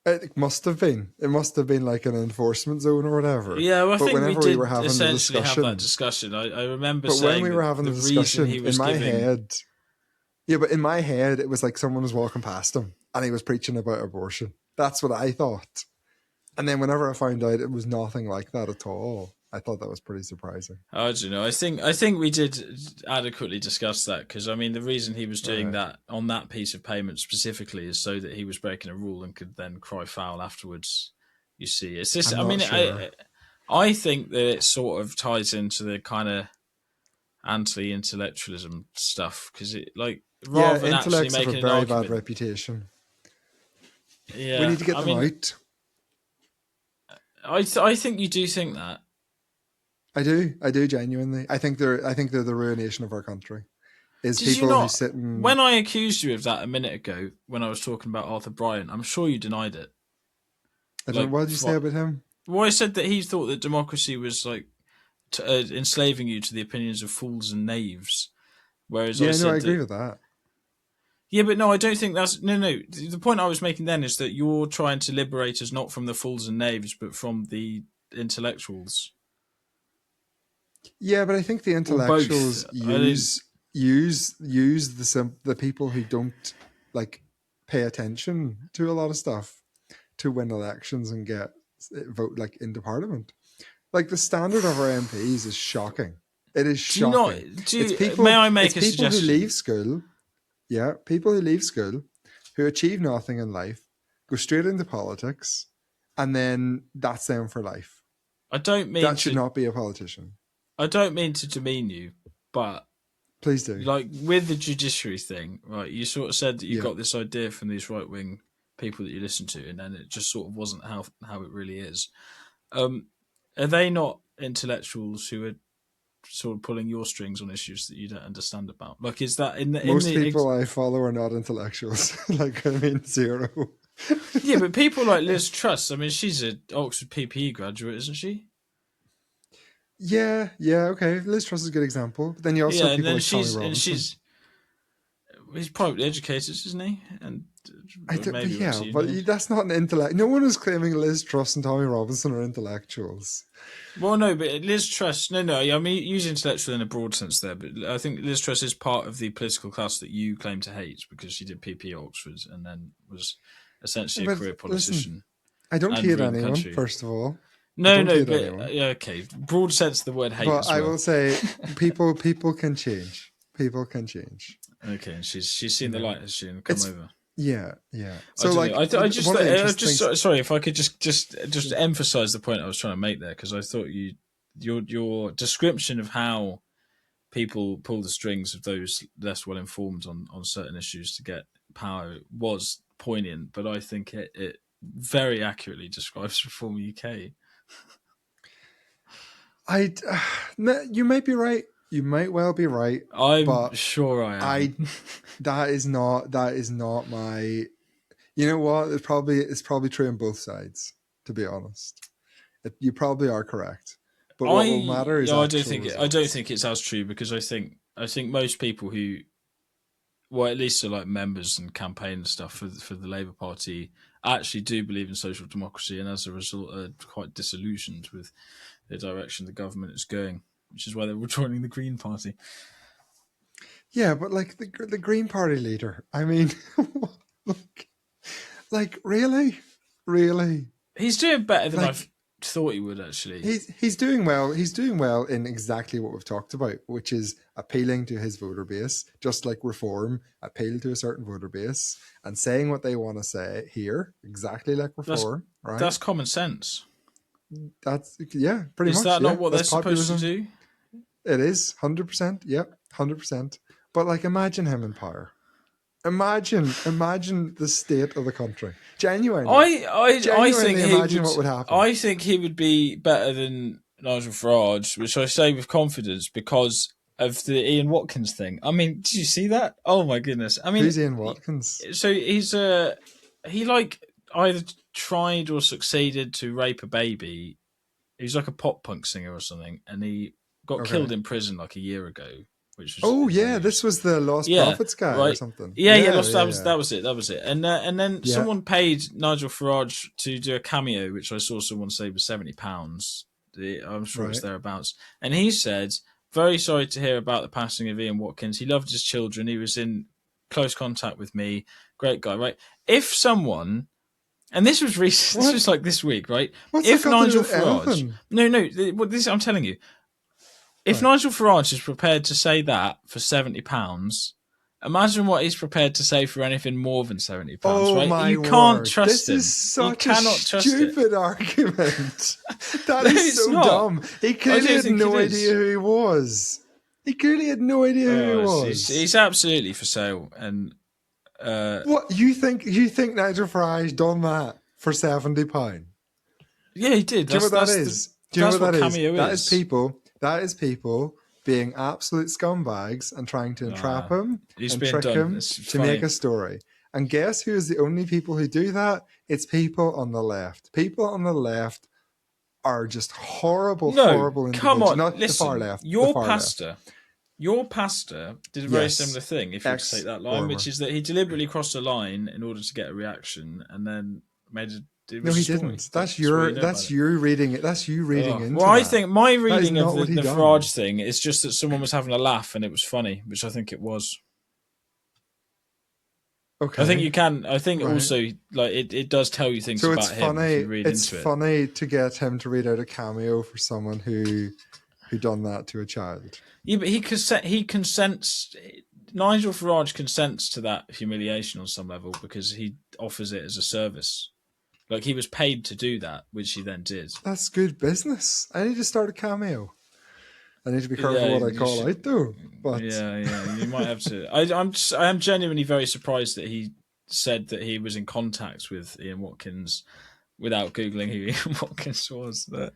It must have been. It must have been like an enforcement zone or whatever. Yeah, well, I think we were having essentially have that discussion. I remember saying when we were having the discussion, in my head... Yeah, but in my head, it was like someone was walking past him and he was preaching about abortion. That's what I thought. And then whenever I found out it was nothing like that at all, I thought that was pretty surprising. I don't know. I think we did adequately discuss that, because I mean the reason he was doing that on that piece of payment specifically is so that he was breaking a rule and could then cry foul afterwards. You see, it's this. I think that it sort of ties into the kind of anti-intellectualism stuff, because it rather than actually making have a very bad reputation. Yeah, we need to get them out. I think you do think that. I do genuinely. I think they're the ruination of our country. Is Did people you not, who sit and... When I accused you of that a minute ago, when I was talking about Arthur Bryant, I'm sure you denied it. I don't know, what did you say about him? Well, I said that he thought that democracy was like enslaving you to the opinions of fools and knaves. Whereas I agree with that. Yeah, but no, I don't think that's... No. The point I was making then is that you're trying to liberate us not from the fools and knaves, but from the intellectuals. Yeah, but I think the intellectuals use the people who don't pay attention to a lot of stuff to win elections and get vote into parliament. Like, the standard of our MPs is shocking. It is shocking. May I make a suggestion? People who leave school. Yeah, people who leave school, who achieve nothing in life, go straight into politics, and then that's them for life. I don't mean that should not be a politician. I don't mean to demean you, but please do. Like with the judiciary thing, right? You sort of said that you got this idea from these right wing people that you listen to, and then it just sort of wasn't how it really is. Are they not intellectuals who are sort of pulling your strings on issues that you don't understand about? Like, is that most people I follow are not intellectuals? Zero. Yeah, but people like Liz Truss. I mean, she's an Oxford PPE graduate, isn't she? Yeah, okay. Liz Truss is a good example. But then you also have people like Tommy Robinson. And he's privately educated, isn't he? And but that's not an intellect. No one is claiming Liz Truss and Tommy Robinson are intellectuals. Well, no, but Liz Truss... No, I mean, use intellectual in a broad sense there, but I think Liz Truss is part of the political class that you claim to hate because she did PP at Oxford and then was essentially a career politician. Listen, I don't hate anyone, first of all. No, but okay. Broad sense of the word hate. But I will say, people can change. People can change. Okay, and she's seen the light, has she, and come over. Yeah. So sorry if I could just emphasize the point I was trying to make there, because I thought you your description of how people pull the strings of those less well informed on certain issues to get power was poignant, but I think it very accurately describes Reform UK. You might be right. You might well be right. I'm sure I am. That is not my. You know what? It's probably true on both sides. To be honest, you probably are correct. But what will matter is I don't think it's as true, because I think most people who, well, at least are like members and campaign and stuff for the Labour Party, actually do believe in social democracy, and as a result are quite disillusioned with the direction the government is going, which is why they were joining the Green Party. Yeah, but like the Green Party leader, I mean, like really, he's doing better than I thought he would. Actually, he's doing well. He's doing well in exactly what we've talked about, which is appealing to his voter base, just like Reform appealed to a certain voter base, and saying what they want to say here, exactly like Reform. Right? That's common sense. That's pretty much. Is that not what they're supposed to do? It is 100%. Yep, 100%. But like, imagine him in power. Imagine the state of the country. Genuinely, I think imagine what would happen. I think he would be better than Nigel Farage, which I say with confidence because of the Ian Watkins thing. I mean, did you see that? Oh my goodness! I mean, who's Ian Watkins? So he like either tried or succeeded to rape a baby. He's like a pop punk singer or something, and he got killed in prison like a year ago. Which was this was the Lost Prophets guy or something. That was it. And then someone paid Nigel Farage to do a cameo, which I saw someone say was £70. I'm sure it's thereabouts. And he said, "Very sorry to hear about the passing of Ian Watkins. He loved his children. He was in close contact with me. Great guy, right?" If someone, and this was recent, this was like this week, right? If Nigel Farage, this I'm telling you. If Nigel Farage is prepared to say that for £70, imagine what he's prepared to say for anything more than £70. Oh right? My you can't word. trust him. This is such a stupid argument. That is so dumb. He clearly had no idea who he was. He clearly had no idea who he was. He's absolutely for sale. And what you think Nigel Farage done that for £70? Yeah, he did. Do you know what that is? Do you know what that is? That is people being absolute scumbags and trying to entrap him and trick him to make a story. And guess who is the only people who do that? It's people on the left. People on the left are just horrible individuals. Come on, not listen, the far left. Your pastor did a very similar thing, if you take that line, which is that he deliberately crossed a line in order to get a reaction and then made a No, he didn't. That's you reading it. That's you reading into Well, I think my reading of the Farage thing is just that someone was having a laugh and it was funny, which I think it was. Okay. I think you can. I think also like it does tell you things about him. If you read it's funny to get him to read out a cameo for someone who done that to a child. Yeah, but he consents. Nigel Farage consents to that humiliation on some level because he offers it as a service. Like, he was paid to do that, which he then did. That's good business. I need to start a cameo. I need to be careful what I call out, though. But yeah, you might have to. I am genuinely very surprised that he said that he was in contact with Ian Watkins without Googling who Ian Watkins was. But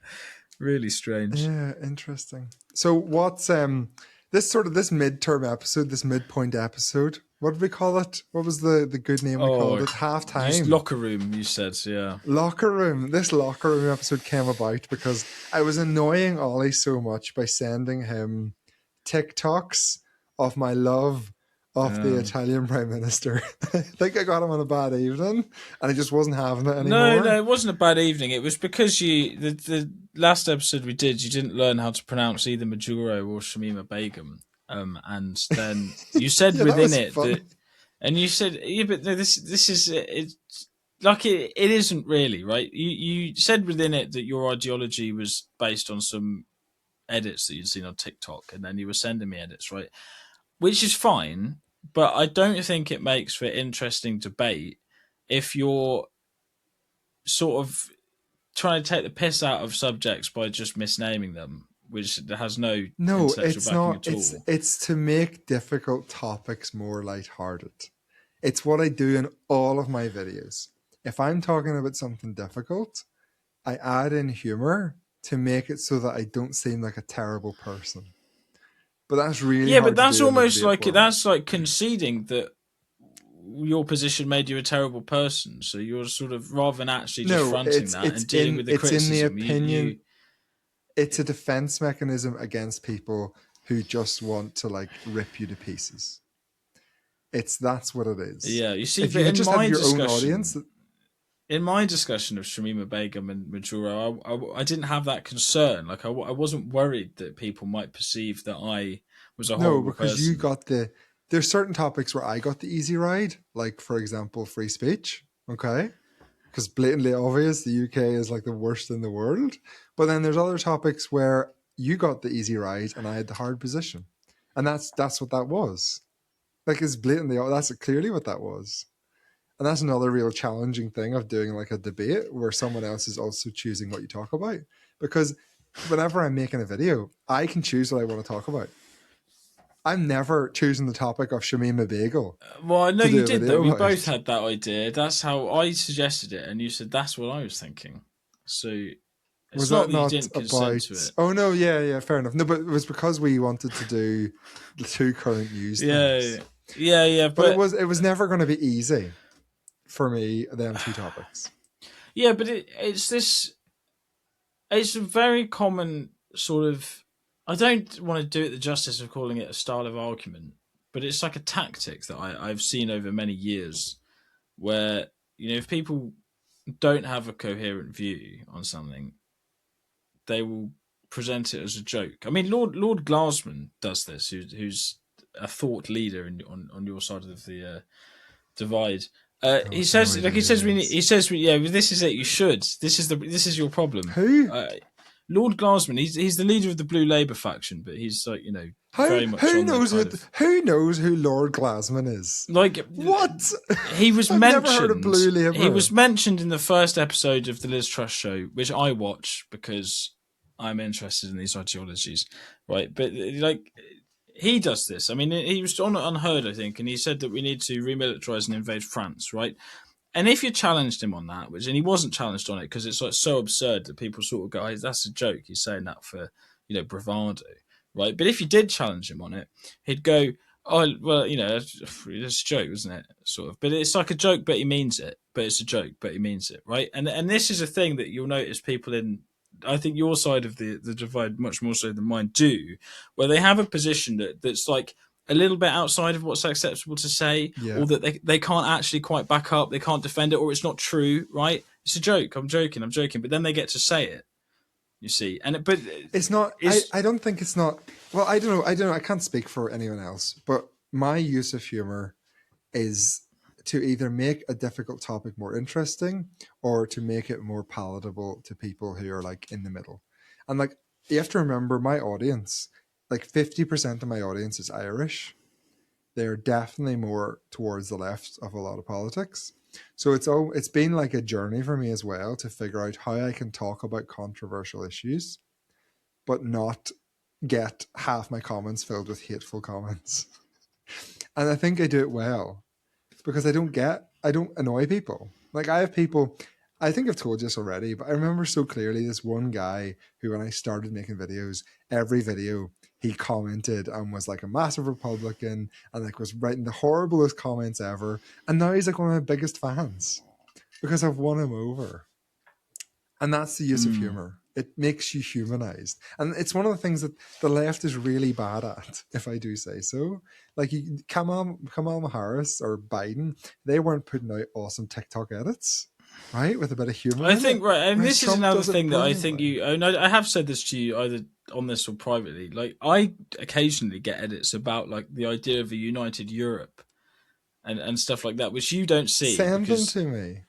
really strange. Yeah, interesting. So what's this midterm episode, this midpoint episode? What did we call it? What was the good name we called it? Halftime. Locker room, you said, yeah. Locker room. This locker room episode came about because I was annoying Ollie so much by sending him TikToks of my love of the Italian Prime Minister. I think I got him on a bad evening and I just wasn't having it anymore. No, it wasn't a bad evening. It was because the last episode we did, you didn't learn how to pronounce either Majuro or Shamima Begum. And then you said within it that, and you said, yeah, but this is it's like it isn't really right. You said within it that your ideology was based on some edits that you'd seen on TikTok, and then you were sending me edits, right? Which is fine, but I don't think it makes for interesting debate if you're sort of trying to take the piss out of subjects by just misnaming them. which has no No, intellectual it's backing not. at all. It's to make difficult topics more lighthearted. It's what I do in all of my videos. If I'm talking about something difficult, I add in humor to make it so that I don't seem like a terrible person. But that's really Yeah, but hard to that's do in the almost debate like format. that's like conceding that your position made you a terrible person. So you're sort of, rather than actually just No, fronting that and dealing with the it's in the criticism, opinion. It's a defense mechanism against people who just want to like rip you to pieces. That's what it is. yeah. You see, If but you had just had your own audience, in my discussion of Shamima Begum and Majuro, I didn't have that concern. Like I wasn't worried that people might perceive that I was a no, horrible because you person. got there's certain topics where I got the easy ride, like for example, free speech. Okay. Because blatantly obvious, the UK is like the worst in the world. But then there's other topics where you got the easy ride and I had the hard position. And that's what that was. Like it's blatantly, that's clearly what that was. And that's another real challenging thing of doing like a debate where someone else is also choosing what you talk about. Because whenever I'm making a video, I can choose what I want to talk about. I'm never choosing the topic of Shamima Bagel. Well, I know to do you a did though. video We about. both had that idea. That's how I suggested it, and you said that's what I was thinking. So it's Was not that that you not didn't consent to about? it. Oh no, yeah, fair enough. No, but it was because we wanted to do the two current news Yeah, things. yeah, But but it was never going to be easy for me. Them two topics. yeah, but it's this. It's a very common sort of. I don't want to do it the justice of calling it a style of argument, but it's like a tactic that I've seen over many years, where if people don't have a coherent view on something, they will present it as a joke. I mean, Lord Glasman does this, who's a thought leader on your side of the divide. He No says, idea who he is. he says, yeah, this is it. You should. This is your problem. Who? Lord Glasman. He's the leader of the Blue Labour faction, but he's like very much on the kind of. Who knows who Lord Glasman is? Like what? He was I've mentioned. never heard of Blue Labour. He was mentioned in the first episode of the Liz Truss show, which I watch because I'm interested in these ideologies, right? But like he does this. I mean, he was on Unheard, I think, and he said that we need to remilitarize and invade France, right? And if you challenged him on that, and he wasn't challenged on it because it's like so absurd that people sort of go, hey, "That's a joke." He's saying that for bravado, right? But if you did challenge him on it, he'd go, "Oh, well, it's a joke, isn't it?" Sort of. But it's like a joke, but he means it. But it's a joke, but he means it, right? And this is a thing that you'll notice people in. I think your side of the divide much more so than mine do, where they have a position that's like a little bit outside of what's acceptable to say, Yeah. or that they can't actually quite back up, they can't defend it, or it's not true, right? It's a joke. I'm joking. But then they get to say it. You see, but it's not. I don't think it's not. Well, I don't know. I can't speak for anyone else, but my use of humor is to either make a difficult topic more interesting or to make it more palatable to people who are like in the middle. And like you have to remember my audience, like 50% of my audience is Irish. They're definitely more towards the left of a lot of politics. So it's been like a journey for me as well to figure out how I can talk about controversial issues, but not get half my comments filled with hateful comments. And I think I do it well because I don't annoy people. Like I have people, I think I've told you this already, but I remember so clearly this one guy who, when I started making videos, every video he commented and was like a massive Republican and like was writing the horriblest comments ever. And now he's like one of my biggest fans because I've won him over. And that's the use of humor. It makes you humanized. And it's one of the things that the left is really bad at, if I do say so. Like Kamala Harris or Biden, they weren't putting out awesome TikTok edits, right? With a bit of humor. I think, right. And this is another thing that I think I have said this to you either on this or privately. Like, I occasionally get edits about like the idea of a united Europe and stuff like that, which you don't see. Send them to me.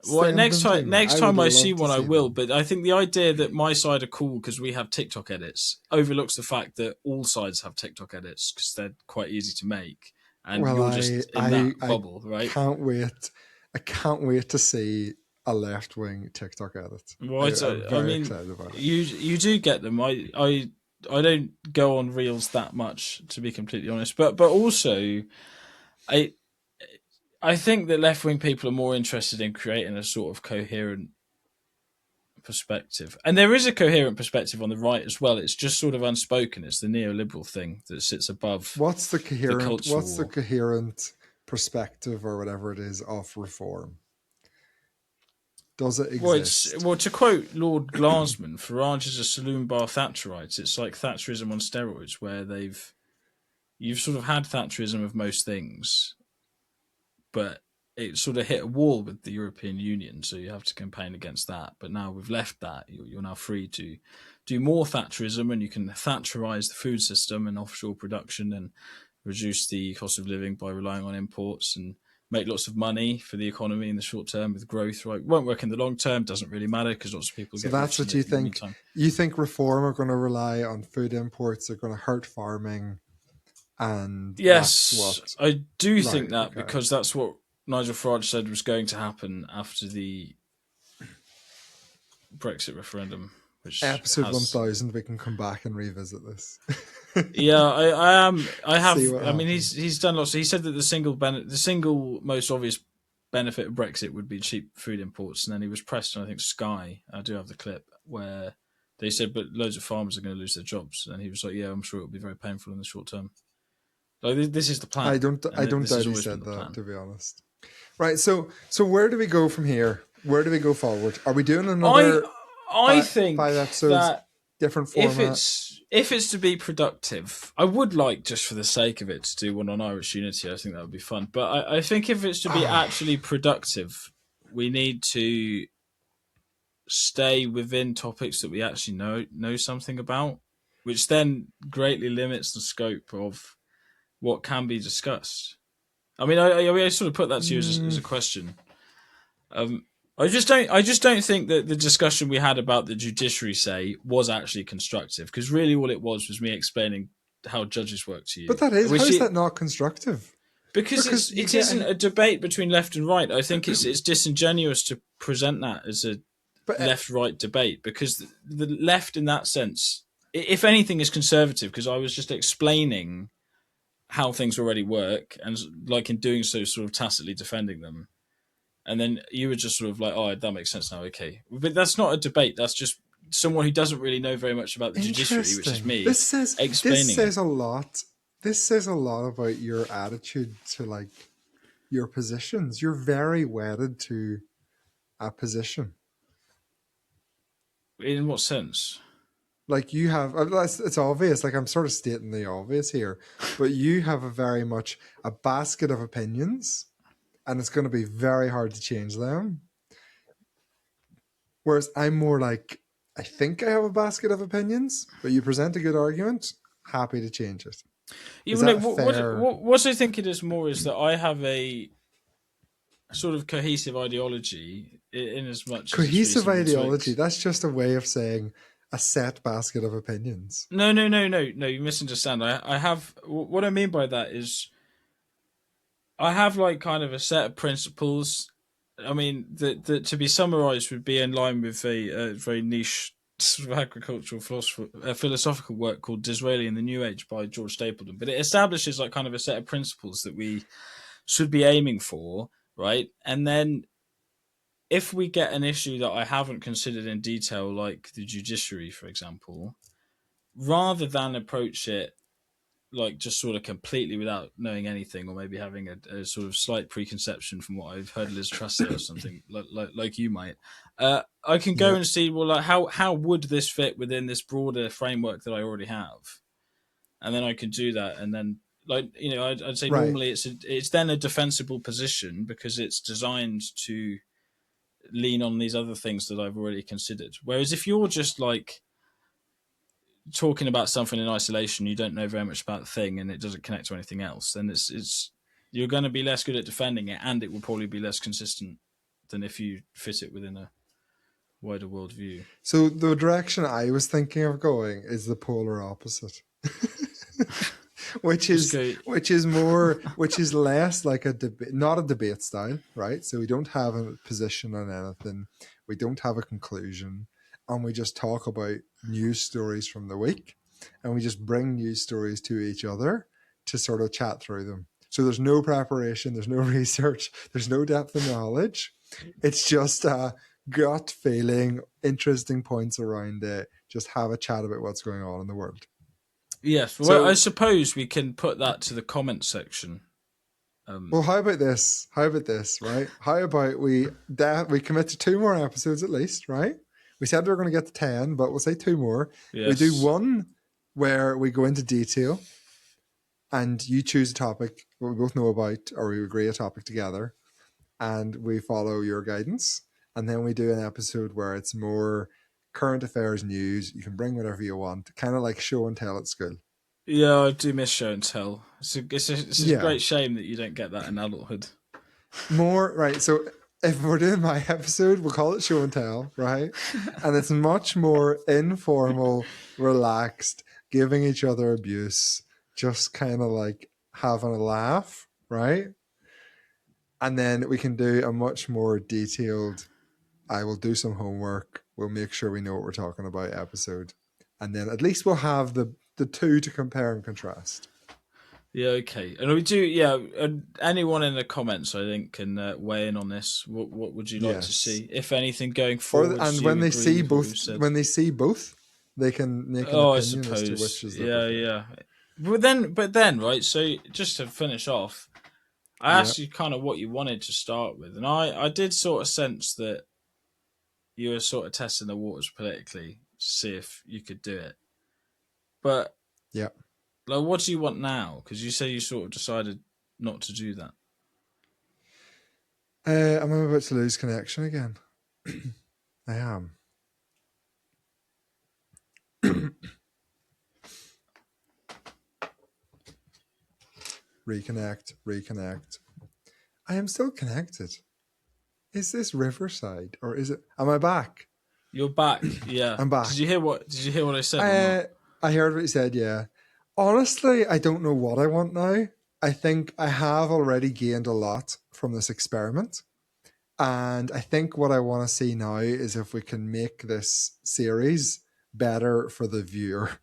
Well, next time I see one, I will. But I think the idea that my side are cool because we have TikTok edits overlooks the fact that all sides have TikTok edits because they're quite easy to make, and you're just in that bubble, right? I can't wait to see a left wing TikTok edit. Well, I'm very excited about it. You do get them. I don't go on reels that much, to be completely honest. But also, I think that left wing people are more interested in creating a sort of coherent perspective, and there is a coherent perspective on the right as well. It's just sort of unspoken. It's the neoliberal thing that sits above What's the the coherent? culture What's the war. coherent perspective or whatever it is of reform? Does it exist? Well, to quote Lord Glasman, Farage is a saloon bar Thatcherite. It's like Thatcherism on steroids, where you've sort of had Thatcherism of most things, but it sort of hit a wall with the European Union, so you have to campaign against that. But now we've left that. You're now free to do more Thatcherism, and you can Thatcherize the food system and offshore production and reduce the cost of living by relying on imports and make lots of money for the economy in the short term with growth. Right, won't work in the long term. Doesn't really matter because lots of people So get that's rich what in you the think. meantime. You think reform are going to rely on food imports, are going to hurt farming, and that's Yes, what. I do Right. think that Okay. because that's what Nigel Farage said was going to happen after the Brexit referendum, which Episode has 1000, we can come back and revisit this. yeah, I am. I See have. what I mean, happens. he's done lots. He said that the single most obvious benefit of Brexit would be cheap food imports, and then he was pressed on, I think, Sky. I do have the clip where they said, but loads of farmers are going to lose their jobs, and he was like, "Yeah, I'm sure it'll be very painful in the short term." Like this is the I plan, don't. I and don't this has doubt he always been said the that. plan. To be honest. Right. So where do we go from here? Where do we go forward? Are we doing I another I think five episodes, that different if format? it's to be productive, I would like, just for the sake of it, to do one on Irish unity. I think that would be fun. But I think if it's to be actually productive, we need to stay within topics that we actually know something about, which then greatly limits the scope of what can be discussed. I mean, I sort of put that to you as a question. Um, I just don't think that the discussion we had about the judiciary, say, was actually constructive, because really all it was me explaining how judges work to But you, that is, how which is it that not constructive? because Because you it get isn't an, a debate between left and right. I think it's disingenuous to present that as a but left right debate, because the left in that sense, if anything, is conservative, because I was just explaining how things already work, and like in doing so, sort of tacitly defending them. And then you were just sort of like, oh, that makes sense now, okay. But that's not a debate. That's just someone who doesn't really know very much about the judiciary, which is interesting. me, This explaining it. says a lot. This says a lot about your attitude to like your positions. You're very wedded to a position. In what sense? Like you have, it's obvious. Like I'm sort of stating the obvious here, but you have a very much a basket of opinions, and it's going to be very hard to change them. Whereas I'm more like, I think I have a basket of opinions, but you present a good argument, happy to change it. Is Even that like, a fair what I think it is more is that I have a sort of cohesive ideology in as much as it's cohesive reasonable to. ideology? That's just a way of saying a set basket of opinions. No. You misunderstand. I have what I mean by that is I have like kind of a set of principles. I mean, that to be summarized would be in line with a very niche sort of agricultural philosophical work called Disraeli and the New Age by George Stapleton. But it establishes like kind of a set of principles that we should be aiming for, right? And then if we get an issue that I haven't considered in detail, like the judiciary, for example, rather than approach it like just sort of completely without knowing anything, or maybe having a sort of slight preconception from what I've heard Liz Truss say or something like you might, I can go Yeah. and see, well, like how would this fit within this broader framework that I already have, and then I could do that, and then like I'd say Right. normally it's then a defensible position because it's designed to lean on these other things that I've already considered. Whereas if you're just like talking about something in isolation, you don't know very much about the thing, and it doesn't connect to anything else, then it's you're going to be less good at defending it, and it will probably be less consistent than if you fit it within a wider worldview. So the direction I was thinking of going is the polar opposite. which is which is less like a debate, not a debate style, right? So we don't have a position on anything, we don't have a conclusion, and we just talk about news stories from the week. and we just bring news stories to each other to sort of chat through them. So there's no preparation, there's no research, there's no depth of knowledge. It's just a gut feeling, interesting points around it. Just have a chat about what's going on in the world. Yes, well, I suppose we can put that to the comment section. Well, how about this? Right? How about we commit to 2 more episodes at least, right? We said we were going to get to 10, but we'll say 2 more. Yes. We do one where we go into detail and you choose a topic we both know about, or we agree a topic together, and we follow your guidance. And then we do an episode where it's more current affairs news. You can bring whatever you want, kind of like show and tell at school. Yeah, I do miss show and tell. It's a great shame that you don't get that in adulthood. More, right, so if we're doing my episode, we'll call it show and tell, right? And it's much more informal, relaxed, giving each other abuse, just kind of like having a laugh, right? And then we can do a much more detailed, I will do some homework, we'll make sure we know what we're talking about episode. And then at least we'll have the 2 to compare and contrast. Yeah, okay. And we do, yeah, anyone in the comments, I think, can weigh in on this. What would you like to see, if anything, going forward? And when they see both, they can make an opinion as to which is their preferred. Yeah. But then, right, so just to finish off, I asked you kind of what you wanted to start with, and I did sort of sense that you were sort of testing the waters politically to see if you could do it. But yeah, like, what do you want now? Because you say you sort of decided not to do that. I'm about to lose connection again. I am. Reconnect. I am still connected. Is this Riverside or is it? Am I back? You're back. Yeah, I'm back. Did you hear what I said? I heard what you said. Yeah. Honestly, I don't know what I want now. I think I have already gained a lot from this experiment. And I think what I want to see now is if we can make this series better for the viewer.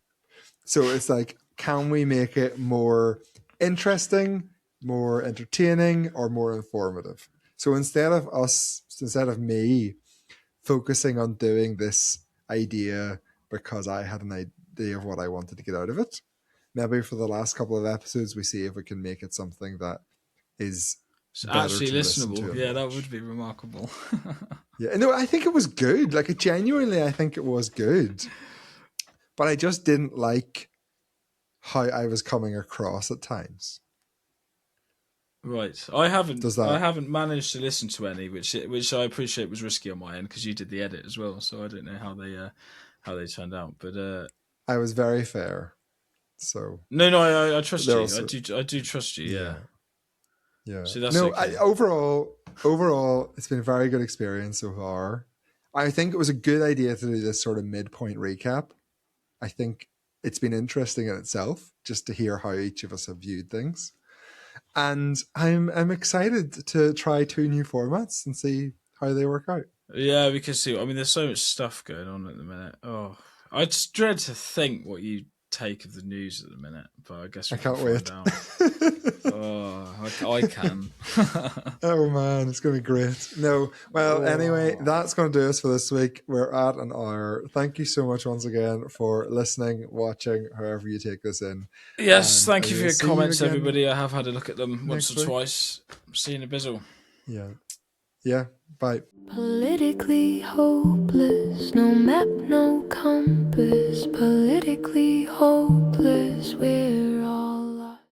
So it's like, can we make it more interesting, more entertaining, or more informative? So instead of me focusing on doing this idea because I had an idea of what I wanted to get out of it, maybe for the last couple of episodes, we see if we can make it something that is actually listenable. Yeah, that would be remarkable. Yeah, no, I think it was good. Like, I think it was good. But I just didn't like how I was coming across at times. Right, I haven't managed to listen to any, which I appreciate was risky on my end because you did the edit as well. So I don't know how they turned out, but I was very fair. So no, I trust you. I do trust you. Yeah. So that's okay. Overall, it's been a very good experience so far. I think it was a good idea to do this sort of midpoint recap. I think it's been interesting in itself just to hear how each of us have viewed things. And I'm excited to try 2 new formats and see how they work out. Yeah, we can see. I mean, there's so much stuff going on at the minute. Oh, I just dread to think what you take of the news at the minute, but I guess I can't wait. I can. Oh man, it's going to be great. No, well, anyway, that's going to do us for this week. We're at an hour. Thank you so much once again for listening, watching, however you take this in. Yes, thank you for your comments, everybody. I have had a look at them once or twice. See you in a bizzle. Yeah. Bye. Politically hopeless, no map, no compass. Politically hopeless, we're